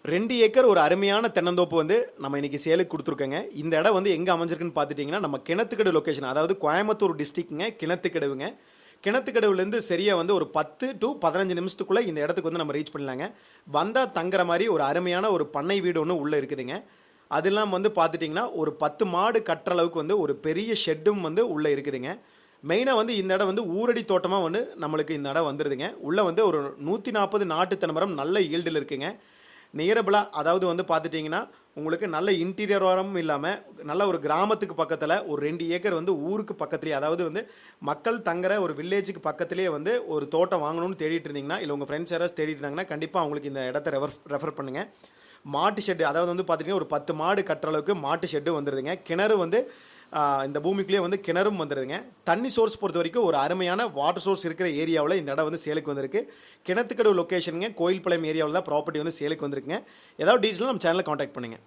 2 acre ஒரு அருமையான தென்னந்தோப்பு வந்து நம்ம இன்னைக்கு சேலுக்கு கொடுத்துருக்கோங்க. இந்த இடம் வந்து எங்கே அமைஞ்சிருக்குன்னு பார்த்துட்டிங்கன்னா, நம்ம கிணத்துக்கடவு லொக்கேஷன், அதாவது கோயம்புத்தூர் டிஸ்ட்ரிக்ட்ங்க, கிணத்துக்கடவுங்க. கிணத்துக்கடவுலேருந்து சரியாக வந்து ஒரு 10 to 15 நிமிஷத்துக்குள்ளே இந்த இடத்துக்கு வந்து நம்ம ரீச் பண்ணலாங்க. வந்தால் தங்குற மாதிரி ஒரு அருமையான ஒரு பண்ணை வீடு ஒன்று உள்ளே இருக்குதுங்க. அதெல்லாம் வந்து பார்த்துட்டிங்கன்னா, ஒரு 10 மாடு கட்டுற அளவுக்கு வந்து ஒரு பெரிய ஷெட்டும் வந்து உள்ளே இருக்குதுங்க. மெயினாக வந்து இந்த இடம் வந்து ஊரடி தோட்டமாக வந்து நம்மளுக்கு இந்த இடம் வந்துடுதுங்க. உள்ளே வந்து ஒரு 140 நாட்டு தென்னை நல்ல ஈல்டில் இருக்குங்க. நியரபிளாக, அதாவது வந்து பார்த்துட்டிங்கன்னா உங்களுக்கு நல்ல இன்டீரியர் வாரமும் இல்லாமல் நல்ல ஒரு கிராமத்துக்கு பக்கத்தில் ஒரு 2 ஏக்கர் வந்து ஊருக்கு பக்கத்துலேயே, அதாவது வந்து மக்கள் தங்குற ஒரு வில்லேஜுக்கு பக்கத்துலேயே வந்து ஒரு தோட்டம் வாங்கணும்னு தேடிட்டு இருந்தீங்கன்னா, இல்லை உங்கள் ஃப்ரெண்ட்ஸ் யாராவது தேடிட்டு இருந்தாங்கன்னா கண்டிப்பாக அவங்களுக்கு இந்த இடத்த ரெஃபர் பண்ணுங்கள். மாட்டு ஷெட்டு, அதாவது வந்து பார்த்திங்கன்னா ஒரு 10 மாடு கட்டுற அளவுக்கு மாட்டு ஷெட்டு வந்துடுதுங்க. கிணறு வந்து இந்த பூமிக்குள்ளேயே வந்து கிணறும் வந்துடுதுங்க. தண்ணி சோர்ஸ் பொறுத்த வரைக்கும் ஒரு அருமையான வாட்டர் சோர்ஸ் இருக்கிற ஏரியாவில் இந்த இடம் வந்து சேலுக்கு வந்திருக்கு. கிணத்துக்கடவு லொக்கேஷனுங்க, கோயில்பாளையம் ஏரியாவில் தான் ப்ராப்பர்ட்டி வந்து சேலுக்கு வந்திருக்குங்க. ஏதாவது டீட்டெயிலும் நம்ம சேனலில் காண்டாக்ட் பண்ணுங்கள்.